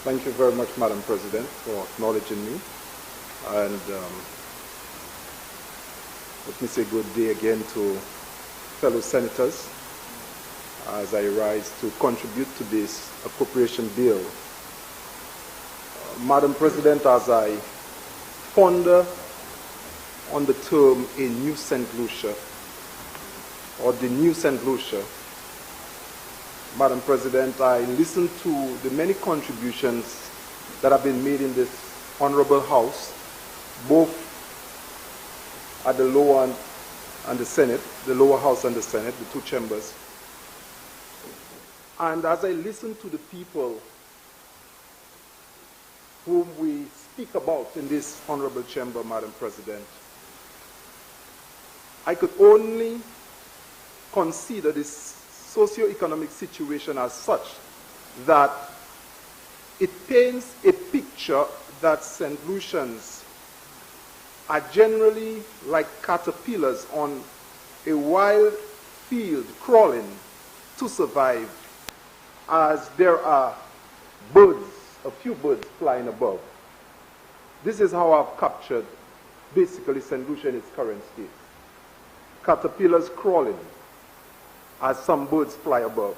Thank you very much, Madam President, for acknowledging me. And let me say good day again to fellow senators as I rise to contribute to this appropriation bill. Madam President, as I ponder on the term a new St. Lucia or the new St. Lucia, Madam President, I listen to the many contributions that have been made in this honorable House, both at the lower and the Senate, the lower House and the Senate, the two chambers. And as I listen to the people whom we speak about in this honorable chamber, Madam President, I could only consider this socio-economic situation as such that it paints a picture that St. Lucians are generally like caterpillars on a wild field crawling to survive, as there are birds, a few birds flying above. This is how I've captured basically St. Lucia in its current state. Caterpillars crawling as some birds fly above.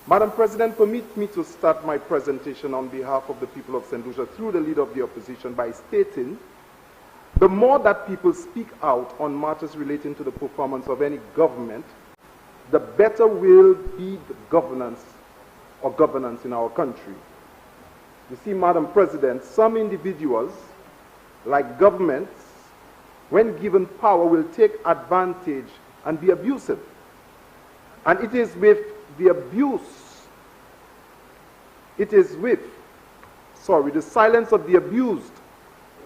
Madam President, permit me to start my presentation on behalf of the people of St. Lucia through the leader of the opposition by stating the more that people speak out on matters relating to the performance of any government, the better will be the governance in our country. You see, Madam President, some individuals, like governments, when given power, will take advantage and be abusive. And it is with the silence of the abused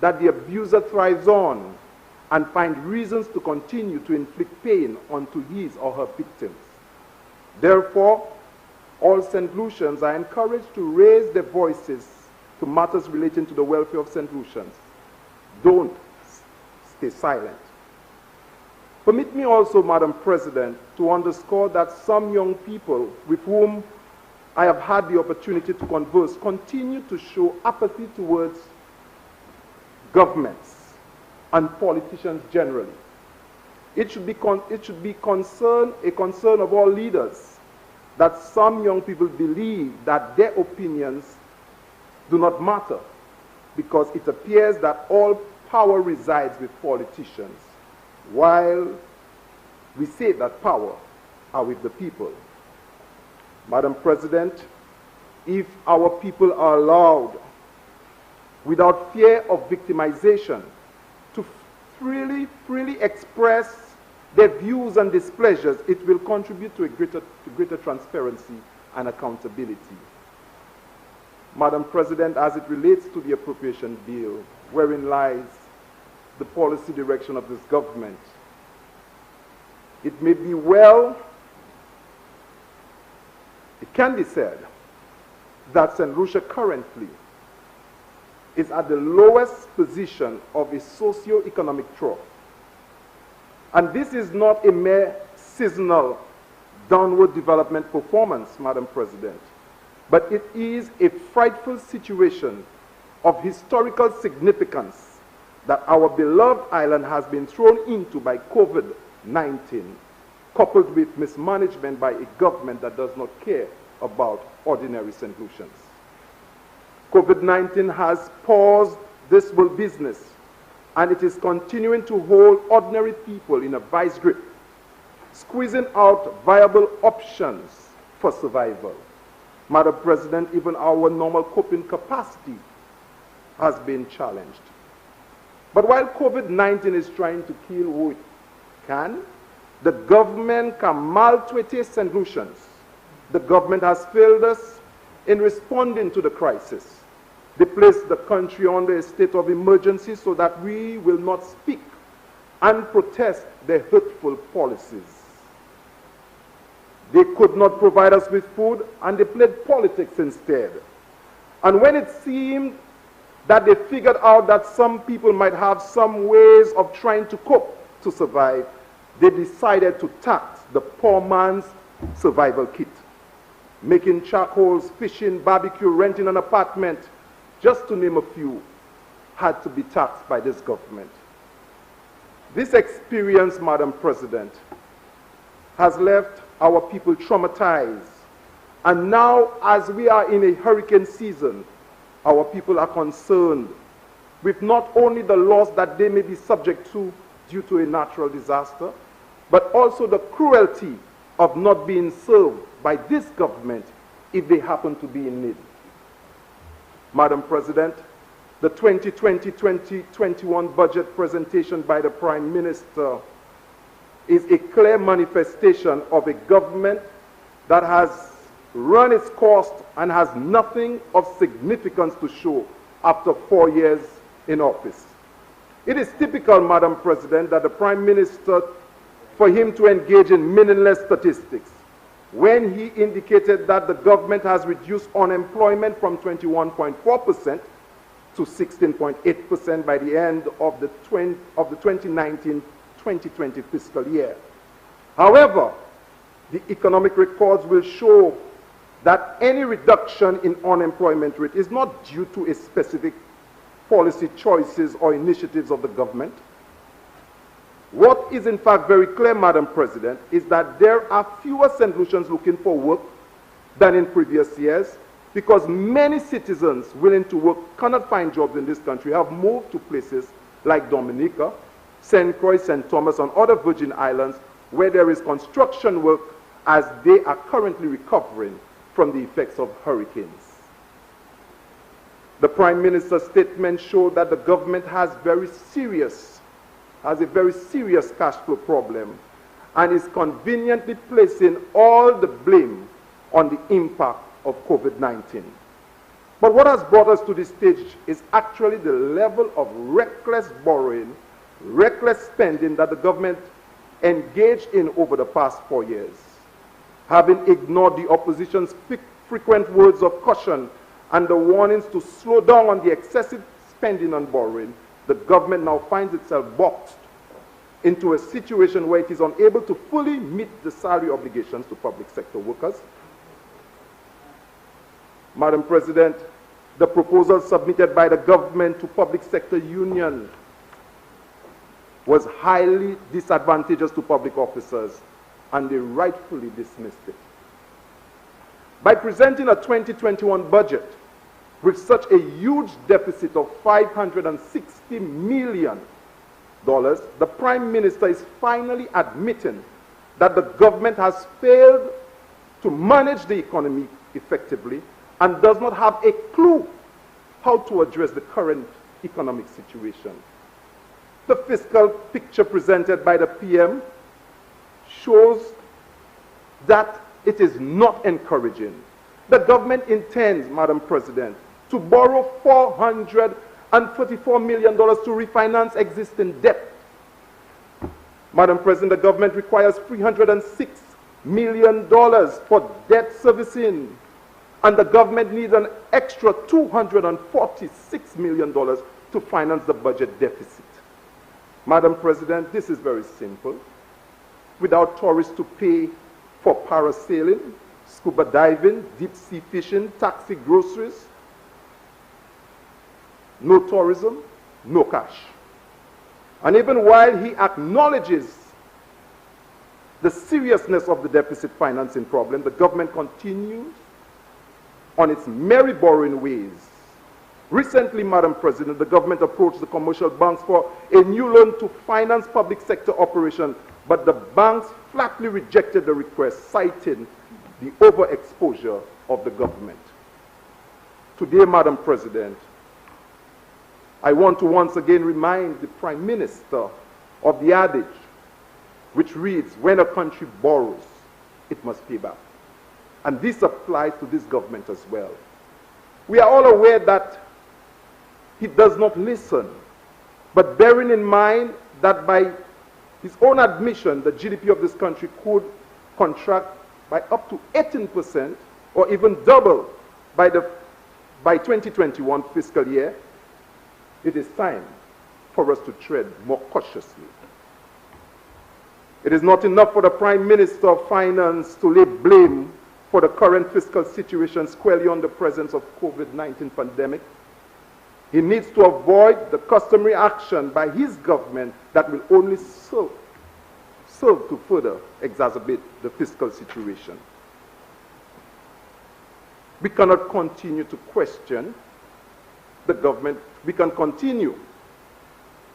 that the abuser thrives on and finds reasons to continue to inflict pain onto his or her victims. Therefore, all St. Lucians are encouraged to raise their voices to matters relating to the welfare of St. Lucians. Don't stay silent. Permit me also, Madam President, to underscore that some young people with whom I have had the opportunity to converse continue to show apathy towards governments and politicians generally. It should be a concern of all leaders that some young people believe that their opinions do not matter because it appears that all power resides with politicians, while we say that power are with the people. Madam President, if our people are allowed, without fear of victimization, to freely express their views and displeasures, it will contribute to greater transparency and accountability. Madam President, as it relates to the appropriation bill, wherein lies the policy direction of this government, it may be well, it can be said that St. Lucia currently is at the lowest position of a socio-economic trough. And this is not a mere seasonal downward development performance, Madam President, but it is a frightful situation of historical significance that our beloved island has been thrown into by COVID-19, coupled with mismanagement by a government that does not care about ordinary St. Lucians. COVID-19 has paused this whole business, and it is continuing to hold ordinary people in a vice grip, squeezing out viable options for survival. Madam President, even our normal coping capacity has been challenged. But while COVID-19 is trying to kill who it can, the government can maltreat St. Lucians. The government has failed us in responding to the crisis. They placed the country under a state of emergency so that we will not speak and protest their hurtful policies. They could not provide us with food, and they played politics instead. And when it seemed that they figured out that some people might have some ways of trying to cope to survive, they decided to tax the poor man's survival kit. making charcoals, fishing, barbecue, renting an apartment, just to name a few, had to be taxed by this government. This experience, Madam President, has left our people traumatized. And now, as we are in a hurricane season, our people are concerned with not only the loss that they may be subject to due to a natural disaster, but also the cruelty of not being served by this government if they happen to be in need. Madam President, the 2020-2021 budget presentation by the Prime Minister is a clear manifestation of a government that has run its course and has nothing of significance to show after 4 years in office. It is typical, Madam President, that the Prime Minister, for him to engage in meaningless statistics, when he indicated that the government has reduced unemployment from 21.4% to 16.8% by the end of the 2019-2020 fiscal year. However, the economic records will show that any reduction in unemployment rate is not due to a specific policy choices or initiatives of the government. What is in fact very clear, Madam President, is that there are fewer St. Lucians looking for work than in previous years, because many citizens willing to work cannot find jobs in this country, have moved to places like Dominica, St. Croix, St. Thomas, and other Virgin Islands, where there is construction work as they are currently recovering from the effects of hurricanes. The Prime Minister's statement showed that the government has a very serious cash flow problem and is conveniently placing all the blame on the impact of COVID-19. But what has brought us to this stage is actually the level of reckless borrowing, reckless spending that the government engaged in over the past 4 years. Having ignored the opposition's frequent words of caution and the warnings to slow down on the excessive spending and borrowing, the government now finds itself boxed into a situation where it is unable to fully meet the salary obligations to public sector workers. Madam President, the proposal submitted by the government to public sector union was highly disadvantageous to public officers, and they rightfully dismissed it. By presenting a 2021 budget with such a huge deficit of $560 million, the Prime Minister is finally admitting that the government has failed to manage the economy effectively and does not have a clue how to address the current economic situation. The fiscal picture presented by the PM shows that it is not encouraging. The government intends, Madam President, to borrow $444 million to refinance existing debt. Madam President, the government requires $306 million for debt servicing, and the government needs an extra $246 million to finance the budget deficit. Madam President, this is very simple. Without tourists to pay for parasailing, scuba diving, deep sea fishing, taxi, groceries, no tourism, no cash. And even while he acknowledges the seriousness of the deficit financing problem, the government continues on its merry borrowing ways. Recently, Madam President, the government approached the commercial banks for a new loan to finance public sector operation, but the banks flatly rejected the request, citing the overexposure of the government. Today, Madam President, I want to once again remind the Prime Minister of the adage which reads, when a country borrows, it must pay back. And this applies to this government as well. We are all aware that he does not listen, but bearing in mind that by his own admission, the GDP of this country could contract by up to 18% or even double by 2021 fiscal year, it is time for us to tread more cautiously. It is not enough for the Prime Minister of Finance to lay blame for the current fiscal situation squarely on the presence of COVID-19 pandemic. He needs to avoid the customary action by his government that will only serve to further exacerbate the fiscal situation. We cannot continue to question the government. We can continue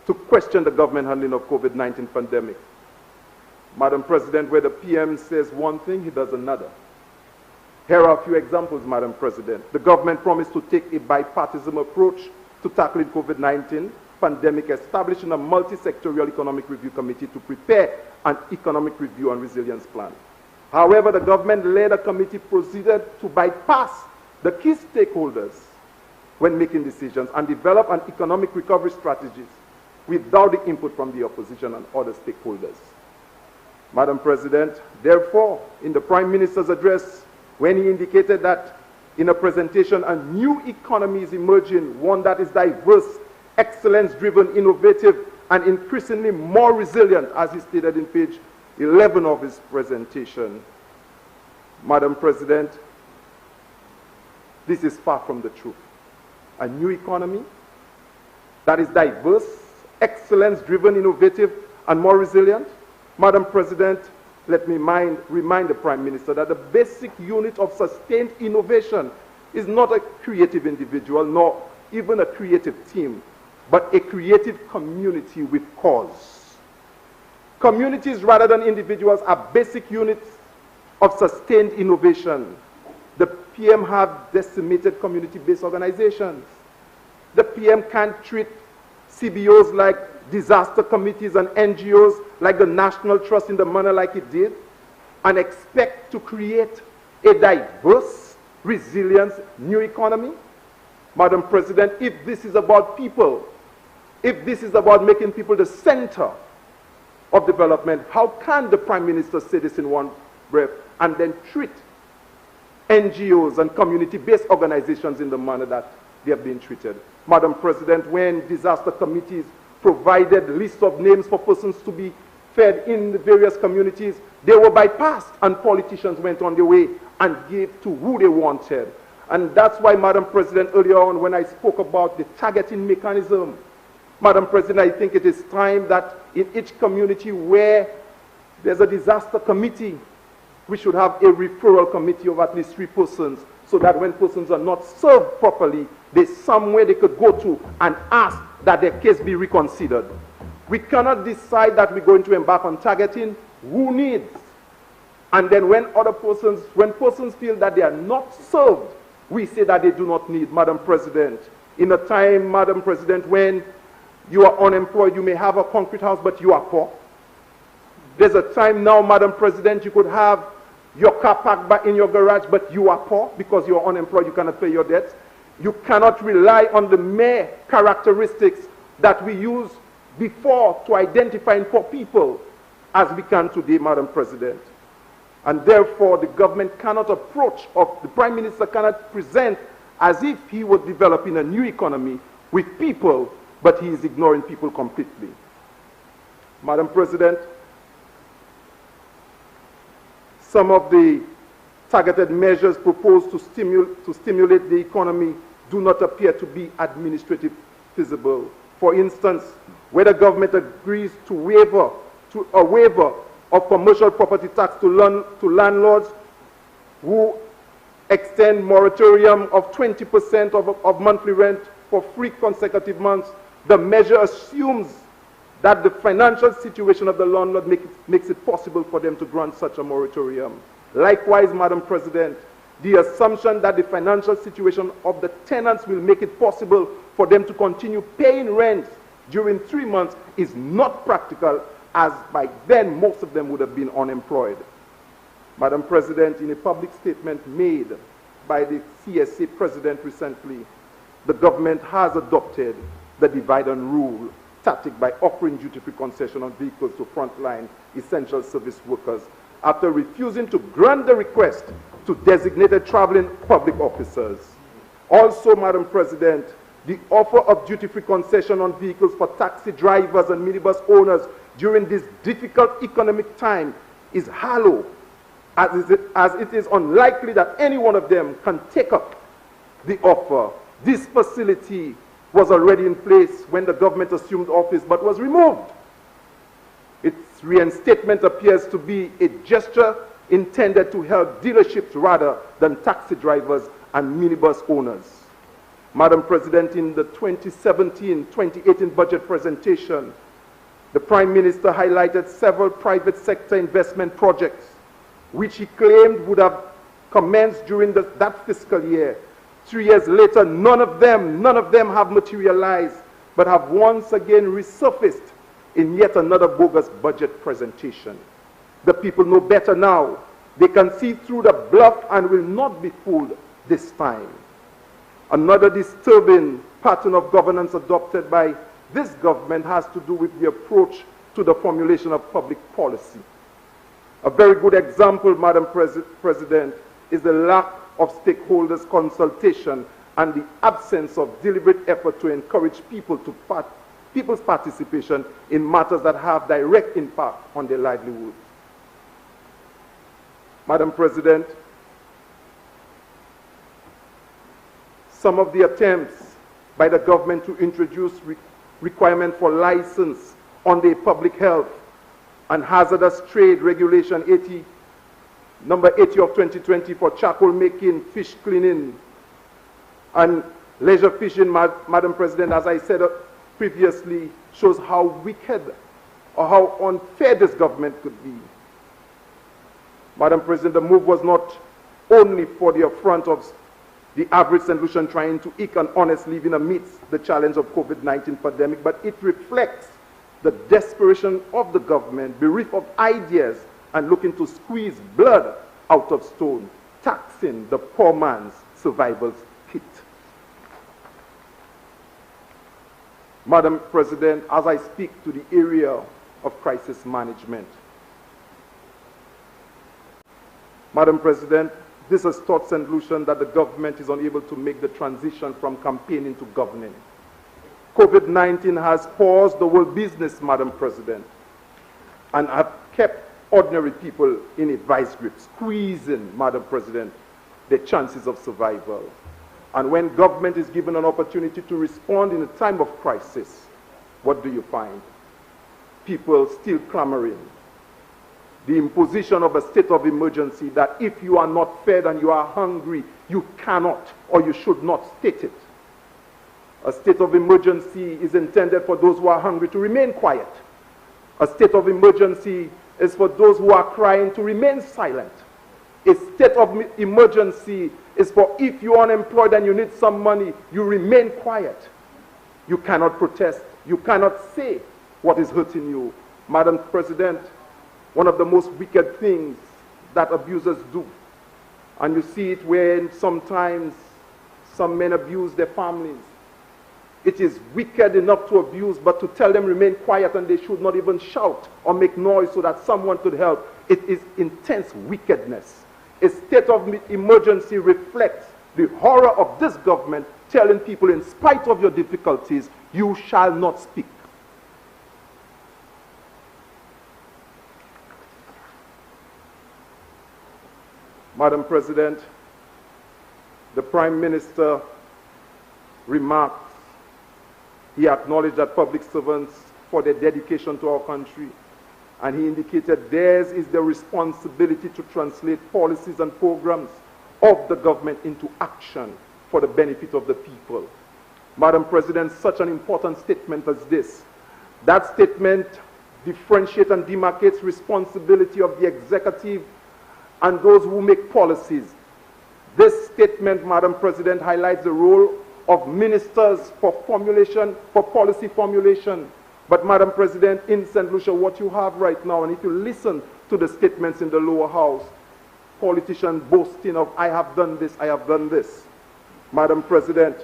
to question the government handling of COVID-19 pandemic. Madam President, where the PM says one thing, he does another. Here are a few examples, Madam President. The government promised to take a bipartisan approach to tackling COVID-19 pandemic, establishing a multi-sectorial economic review committee to prepare an economic review and resilience plan. However, the government-led committee proceeded to bypass the key stakeholders when making decisions and develop an economic recovery strategies without the input from the opposition and other stakeholders. Madam President, therefore, in the Prime Minister's address, when he indicated that in a presentation, a new economy is emerging, one that is diverse, excellence-driven, innovative, and increasingly more resilient, as he stated in page 11 of his presentation. Madam President, this is far from the truth. A new economy that is diverse, excellence-driven, innovative, and more resilient. Madam President, let me remind the Prime Minister that the basic unit of sustained innovation is not a creative individual, nor even a creative team, but a creative community with cause. Communities rather than individuals are basic units of sustained innovation. The PM have decimated community-based organizations. The PM can't treat CBOs like disaster committees and NGOs like the National Trust in the manner like it did, and expect to create a diverse, resilient new economy. Madam President, if this is about people, if this is about making people the center of development, how can the Prime Minister say this in one breath and then treat NGOs and community-based organizations in the manner that they have been treated? Madam President, when disaster committees provided lists of names for persons to be fed in the various communities, they were bypassed and politicians went on their way and gave to who they wanted. And that's why, Madam President, earlier on when I spoke about the targeting mechanism, Madam President, I think it is time that in each community where there's a disaster committee, we should have a referral committee of at least 3 persons, so that when persons are not served properly, there's somewhere they could go to and ask that their case be reconsidered. We cannot decide that we're going to embark on targeting who needs. And then when persons feel that they are not served, we say that they do not need. Madam President, in a time, Madam President, when you are unemployed, you may have a concrete house, but you are poor. There's a time now, Madam President, you could have your car parked back in your garage, but you are poor because you are unemployed, you cannot pay your debts. You cannot rely on the mere characteristics that we used before to identify poor people as we can today, Madam President. And therefore, the government cannot approach, or the Prime Minister cannot present as if he was developing a new economy with people, but he is ignoring people completely. Madam President, some of the targeted measures proposed to stimulate the economy do not appear to be administratively feasible. For instance, where the government agrees to a waiver of commercial property tax to landlords who extend moratorium of 20% of monthly rent for 3 consecutive months, the measure assumes that the financial situation of the landlord makes it possible for them to grant such a moratorium. Likewise, Madam President, the assumption that the financial situation of the tenants will make it possible for them to continue paying rent during 3 months is not practical, as by then most of them would have been unemployed. Madam President, in a public statement made by the CSA President recently, the government has adopted the divide and rule tactic by offering duty-free concession on vehicles to frontline essential service workers after refusing to grant the request to designated traveling public officers. Also, Madam President, the offer of duty-free concession on vehicles for taxi drivers and minibus owners during this difficult economic time is hollow as it is unlikely that any one of them can take up the offer. This facility was already in place when the government assumed office but was removed. Its reinstatement appears to be a gesture intended to help dealerships rather than taxi drivers and minibus owners. Madam President, in the 2017-2018 budget presentation, the Prime Minister highlighted several private sector investment projects which he claimed would have commenced during that fiscal year. 3 years later, none of them have materialized, but have once again resurfaced in yet another bogus budget presentation. The people know better now. They can see through the bluff and will not be fooled this time. Another disturbing pattern of governance adopted by this government has to do with the approach to the formulation of public policy. A very good example, Madam President, is the lack of stakeholders' consultation and the absence of deliberate effort to encourage people's participation in matters that have direct impact on their livelihoods. Madam President, some of the attempts by the government to introduce requirement for license on the public health and hazardous trade regulation number 80 of 2020 for charcoal making, fish cleaning, and leisure fishing, Madam President, as I said previously, shows how wicked or how unfair this government could be. Madam President, the move was not only for the affront of the average St. Lucian trying to eke an honest living amidst the challenge of COVID-19 pandemic, but it reflects the desperation of the government, bereft of ideas and looking to squeeze blood out of stone, taxing the poor man's survival kit. Madam President, as I speak to the area of crisis management, Madam President, this has taught St. Lucian that the government is unable to make the transition from campaigning to governing. COVID-19 has paused the world business, Madam President, and have kept ordinary people in a vice grip, squeezing, Madam President, their chances of survival. And when government is given an opportunity to respond in a time of crisis, what do you find? People still clamoring. The imposition of a state of emergency that if you are not fed and you are hungry, you cannot or you should not state it. A state of emergency is intended for those who are hungry to remain quiet. A state of emergency is for those who are crying to remain silent. A state of emergency is for if you're unemployed and you need some money, you remain quiet. You cannot protest. You cannot say what is hurting you. Madam President, one of the most wicked things that abusers do, and you see it when sometimes some men abuse their families. It is wicked enough to abuse, but to tell them remain quiet and they should not even shout or make noise so that someone could help. It is intense wickedness. A state of emergency reflects the horror of this government telling people, in spite of your difficulties, you shall not speak. Madam President, the Prime Minister remarked, he acknowledged that public servants for their dedication to our country, and he indicated theirs is the responsibility to translate policies and programs of the government into action for the benefit of the people. Madam President, such an important statement as this, that statement differentiates and demarcates responsibility of the executive and those who make policies. This statement, Madam President, highlights the role of ministers for policy formulation. But Madam President, in St. Lucia, what you have right now, and if you listen to the statements in the lower house, politicians boasting of, I have done this, I have done this. Madam President,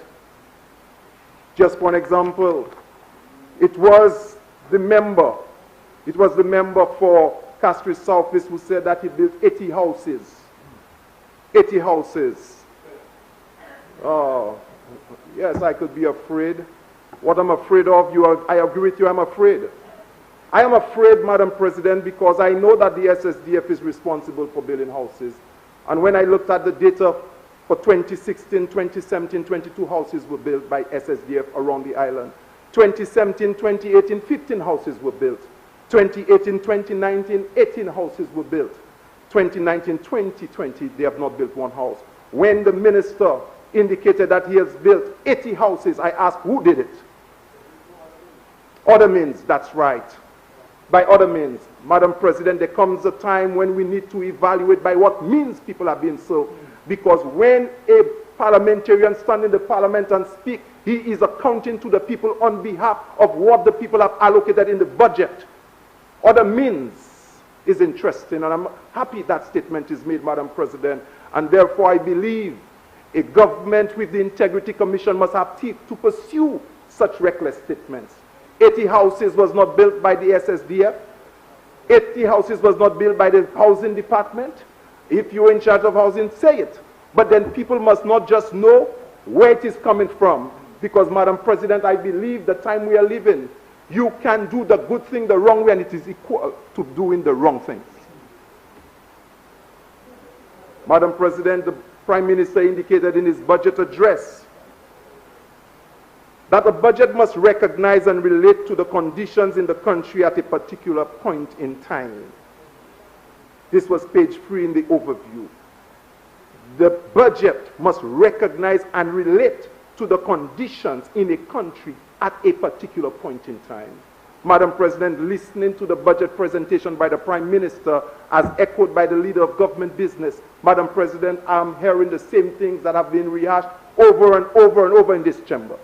just one example, it was the member for Castries Southeast who said that he built 80 houses. 80 houses. Oh, yes, I could be afraid. What I'm afraid of, I agree with you, I'm afraid. I am afraid, Madam President, because I know that the SSDF is responsible for building houses. And when I looked at the data for 2016, 2017, 22 houses were built by SSDF around the island. 2017, 2018, 15 houses were built. 2018, 2019, 18 houses were built. 2019, 2020, they have not built one house. When the minister indicated that he has built 80 houses, I asked, who did it? Other means, that's right. By other means, Madam President, there comes a time when we need to evaluate by what means people are being served. Because when a parliamentarian stands in the parliament and speaks, he is accounting to the people on behalf of what the people have allocated in the budget. Other means is interesting, and I'm happy that statement is made, Madam President, and therefore I believe a government with the Integrity Commission must have teeth to pursue such reckless statements. 80 houses was not built by the SSDF. 80 houses was not built by the housing department. If you're in charge of housing, say it. But then people must not just know where it is coming from. Because, Madam President, I believe the time we are living, you can do the good thing the wrong way, and it is equal to doing the wrong things. Madam President, the Prime Minister indicated in his budget address that the budget must recognize and relate to the conditions in the country at a particular point in time. This was page 3 in the overview. The budget must recognize and relate to the conditions in a country at a particular point in time. Madam President, listening to the budget presentation by the Prime Minister as echoed by the leader of government business, Madam President, I'm hearing the same things that have been rehashed over and over and over in this chamber.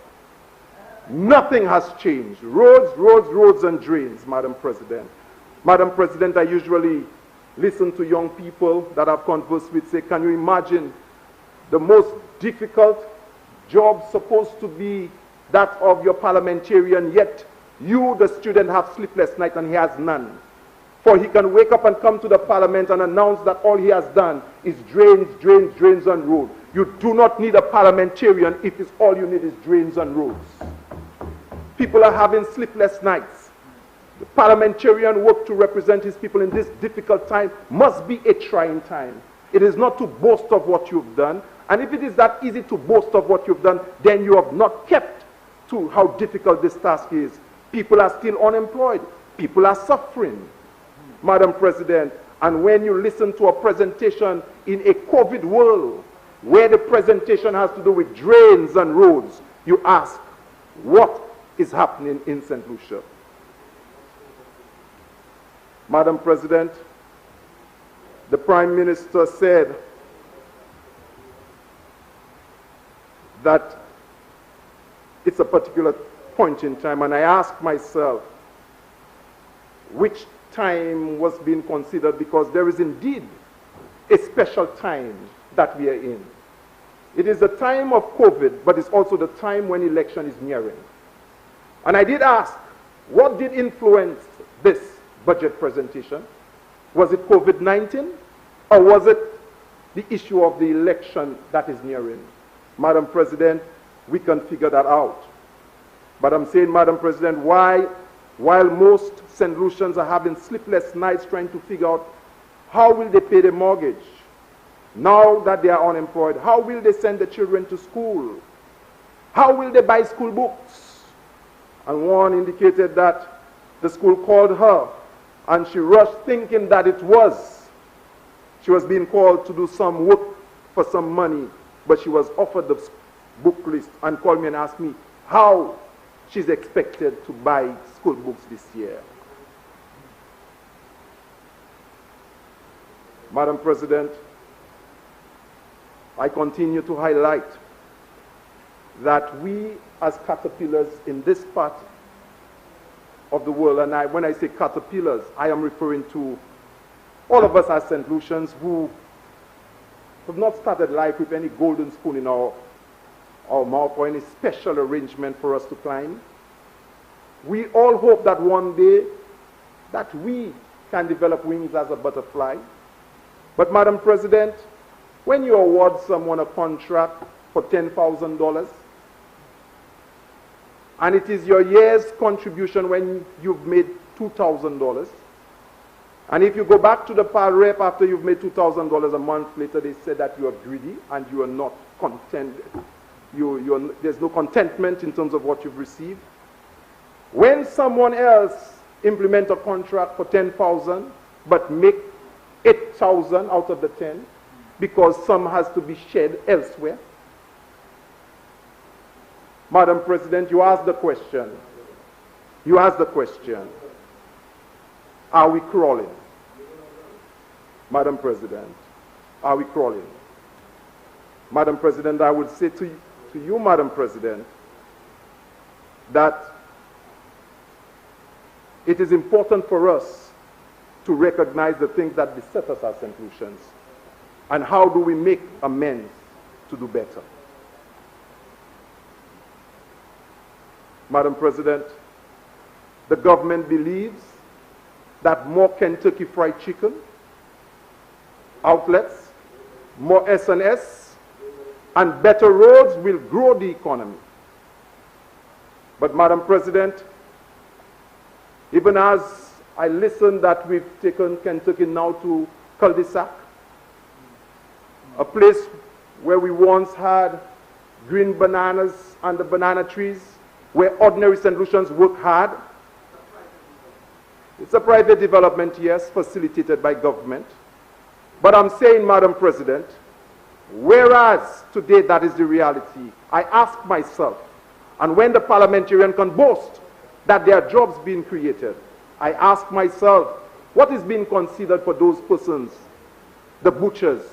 Nothing has changed. Roads, roads, roads and drains, Madam President. Madam President, I usually listen to young people that I've conversed with say, can you imagine the most difficult job supposed to be that of your parliamentarian, yet you, the student, have sleepless night and he has none. For he can wake up and come to the parliament and announce that all he has done is drains, drains, drains and roads. You do not need a parliamentarian if it's all you need is drains and roads. People are having sleepless nights. The parliamentarian work to represent his people in this difficult time must be a trying time. It is not to boast of what you've done. And if it is that easy to boast of what you've done, then you have not kept to how difficult this task is. People are still unemployed. People are suffering, Madam President. And when you listen to a presentation in a COVID world, where the presentation has to do with drains and roads, you ask, what is happening in St. Lucia? Madam President, the Prime Minister said that it's a particular point in time, and I asked myself which time was being considered, because there is indeed a special time that we are in. It is the time of COVID, but it's also the time when election is nearing. And I did ask, what did influence this budget presentation? Was it COVID-19, or was it the issue of the election that is nearing? Madam President, we can figure that out. But I'm saying, Madam President, while most St. Lucians are having sleepless nights trying to figure out how will they pay their mortgage now that they are unemployed, how will they send the children to school, how will they buy school books? And one indicated that the school called her and she rushed thinking that she was being called to do some work for some money, but she was offered the book list and called me and asked me how she's expected to buy school books this year. Madam President, I continue to highlight that we as caterpillars in this part of the world, and when I say caterpillars, I am referring to all of us as St. Lucians who have not started life with any golden spoon in our mouth or any special arrangement for us to climb. We all hope that one day that we can develop wings as a butterfly. But Madam President, when you award someone a contract for $10,000, and it is your year's contribution when you've made $2,000. And if you go back to the PAL rep after you've made $2,000 a month later, they said that you are greedy and you are not content. There's no contentment in terms of what you've received. When someone else implement a contract for 10,000 but make 8,000 out of the 10 because some has to be shed elsewhere. Madam President, you asked the question. You asked the question. Are we crawling? Madam President, are we crawling? Madam President, I would say to you, Madam President, that it is important for us to recognize the things that beset us as St. Lucians and how do we make amends to do better. Madam President, the government believes that more Kentucky Fried Chicken outlets, more S&S, and better roads will grow the economy. But Madam President, even as I listen that we've taken Kentucky now to cul-de-sac, a place where we once had green bananas and the banana trees, where ordinary St. Lucians work hard. It's a private development, yes, facilitated by government. But I'm saying, Madam President, whereas today that is the reality, I ask myself, and when the parliamentarian can boast that there are jobs being created, I ask myself, what is being considered for those persons, the butchers,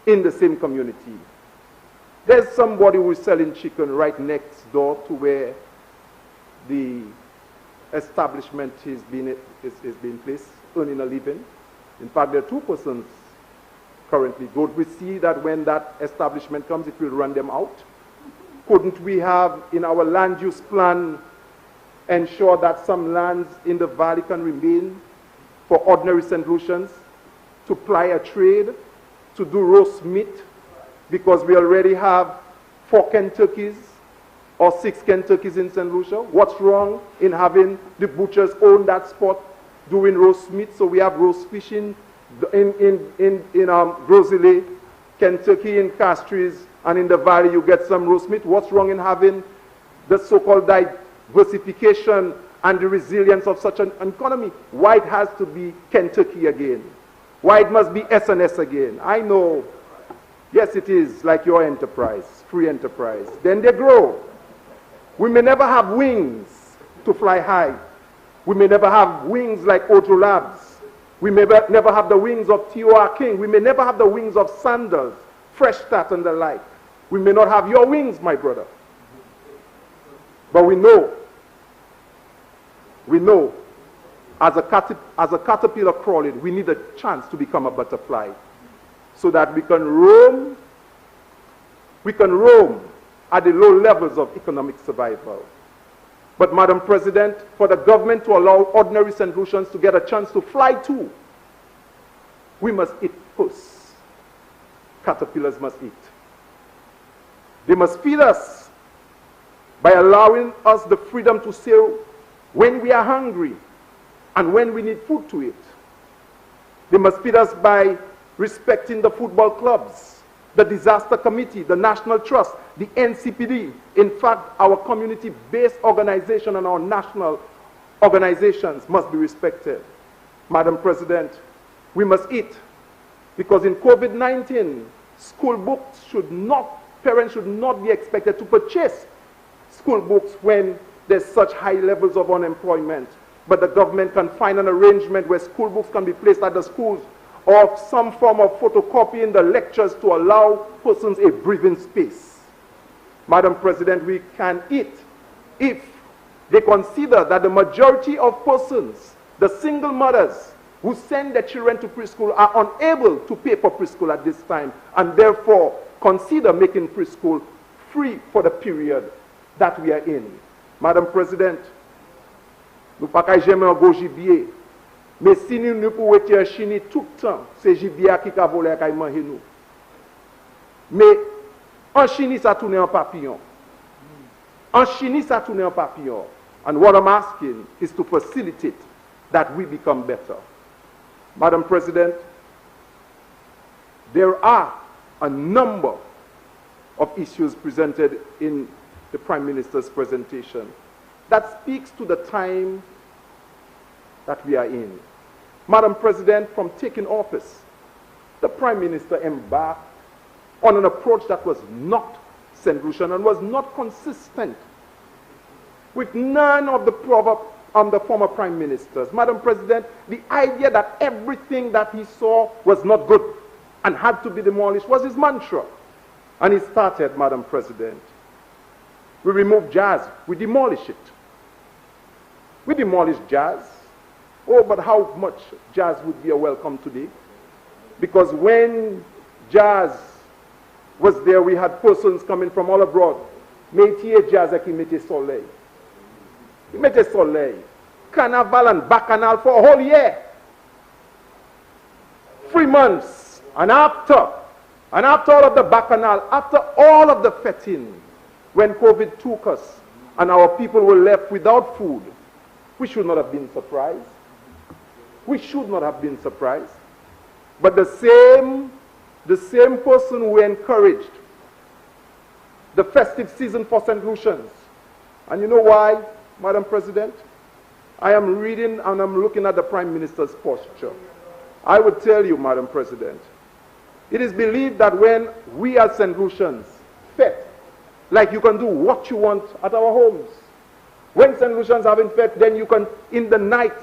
in the same community? There's somebody who is selling chicken right next door to where the establishment is being placed, earning a living. In fact, there are two persons currently. Don't we see that when that establishment comes, it will run them out? Couldn't we have, in our land use plan, ensure that some lands in the valley can remain for ordinary St. Lucians to ply a trade, to do roast meat, because we already have 4 Kentuckys or 6 Kentuckys in St. Lucia? What's wrong in having the butchers own that spot doing roast meat? So we have roast fish in Grosley, Kentucky, in Castries, and in the valley you get some roast meat. What's wrong in having the so-called diversification and the resilience of such an economy? Why it has to be Kentucky again? Why it must be S&S again? I know, yes, it is like your enterprise, free enterprise. Then they grow. We may never have wings to fly high. We may never have wings like Otto Labs. We may never have the wings of Joachim. We may never have the wings of Sanders, Fresh Start, and the like. We may not have your wings, my brother. But we know, as a caterpillar crawling, we need a chance to become a butterfly so that we can roam at the low levels of economic survival. But Madam President, for the government to allow ordinary St. Lucians to get a chance to fly too, we must eat first. Caterpillars must eat. They must feed us by allowing us the freedom to say when we are hungry and when we need food to eat. They must feed us by respecting the football clubs, the disaster committee, the National Trust, the NCPD. In fact, our community-based organization and our national organizations must be respected. Madam President, we must eat, because in COVID-19, school books parents should not be expected to purchase school books when there's such high levels of unemployment. But the government can find an arrangement where school books can be placed at the schools, or some form of photocopying the lectures to allow persons a breathing space. Madam President, we can eat if they consider that the majority of persons, the single mothers who send their children to preschool, are unable to pay for preschool at this time, and therefore consider making preschool free for the period that we are in. Madam President, nous pas qu'à jamais un gros gibier, mais si nous pouvons être en Chine tout le temps, c'est gibier qui a volé à manger nous. Mais en Chine, ça tourne en papillon. En Chine, ça tourne en papillon. And what I'm asking is to facilitate that we become better. Madam President, there are a number of issues presented in the Prime Minister's presentation that speaks to the time that we are in. Madam President, from taking office, the Prime Minister embarked on an approach that was not St. Lucian and was not consistent with none of the former Prime Ministers. Madam President, the idea that everything that he saw was not good and had to be demolished was his mantra. And he started, Madam President. We removed jazz, we demolish it. We demolished jazz. Oh, but how much jazz would be a welcome today? Because when jazz was there, we had persons coming from all abroad. Métier jazz qui mette soleil. He mette soleil. Carnival and bacchanal for a whole year. 3 months. And after all of the bacchanal, after all of the fetting, when COVID took us and our people were left without food, we should not have been surprised. We should not have been surprised. But the same person who encouraged the festive season for St. Lucians. And you know why, Madam President? I am reading and I'm looking at the Prime Minister's posture. I would tell you, Madam President, it is believed that when we as St. Lucians fete, like you can do what you want at our homes. When St. Lucians having fete, then you can, in the night,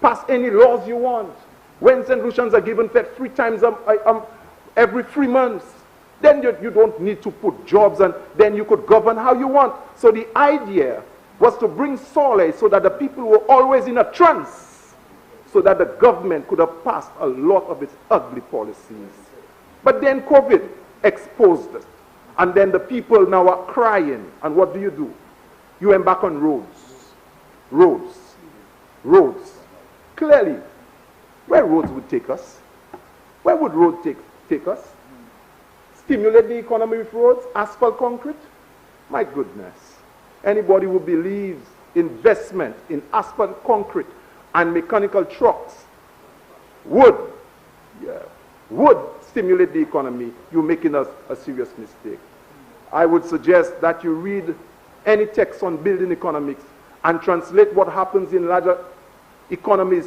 pass any laws you want. When St. Lucians are given fete 3 times every 3 months, then you don't need to put jobs, and then you could govern how you want. So the idea was to bring solace so that the people were always in a trance, so that the government could have passed a lot of its ugly policies. But then COVID exposed us. And then the people now are crying. And what do? You embark on roads. Clearly, where roads would take us? Where would roads take us? Stimulate the economy with roads, asphalt, concrete? My goodness. Anybody who believes investment in asphalt, concrete, and mechanical trucks would stimulate the economy, you're making us a serious mistake. I would suggest that you read any text on building economics and translate what happens in larger economies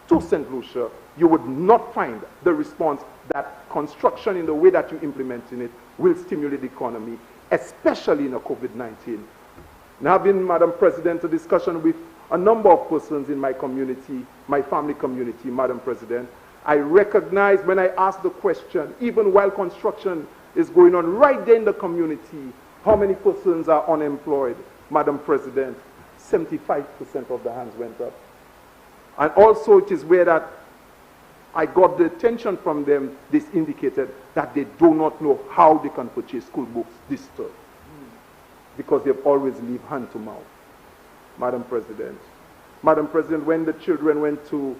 to St. Lucia. You would not find the response that construction in the way that you're implementing it will stimulate the economy, especially in a COVID-19. Now, having, Madam President, a discussion with a number of persons in my community, my family community, Madam President, I recognize when I ask the question, even while construction is going on right there in the community, how many persons are unemployed? Madam President, 75% of the hands went up. And also it is where that I got the attention from them. This indicated that they do not know how they can purchase school books this term, because they've always lived hand to mouth. Madam President, when the children went to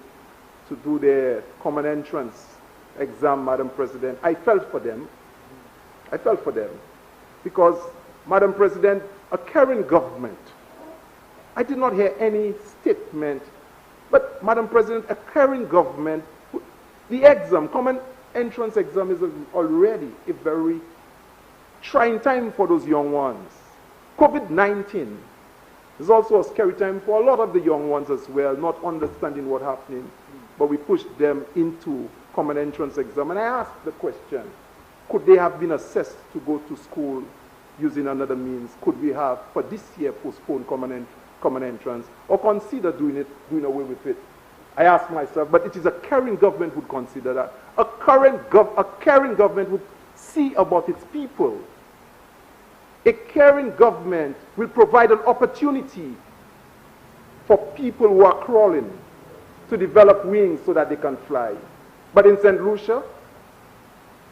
do their common entrance exam, Madam President, I felt for them. Because, Madam President, a caring government, I did not hear any statement, but Madam President, a caring government, the exam, common entrance exam, is already a very trying time for those young ones. COVID-19 is also a scary time for a lot of the young ones as well, not understanding what's happening. But we pushed them into common entrance exam. And I asked the question, could they have been assessed to go to school using another means? Could we have, for this year, postponed common entrance, or consider doing away with it? I asked myself, but it is a caring government would consider that. A caring government would see about its people. A caring government will provide an opportunity for people who are crawling to develop wings so that they can fly. But in St. Lucia,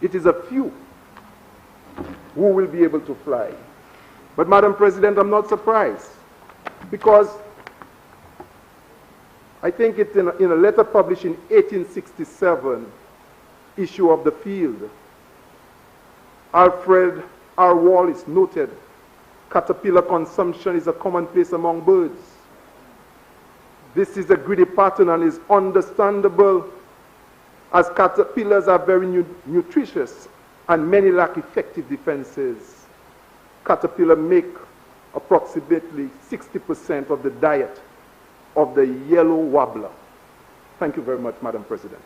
it is a few who will be able to fly. But Madam President, I'm not surprised, because I think it's in a letter published in 1867, issue of the Field, Alfred R. Wallace noted, caterpillar consumption is a commonplace among birds. This is a greedy pattern and is understandable, as caterpillars are very nutritious and many lack effective defenses. Caterpillars make approximately 60% of the diet of the yellow warbler. Thank you very much, Madam President.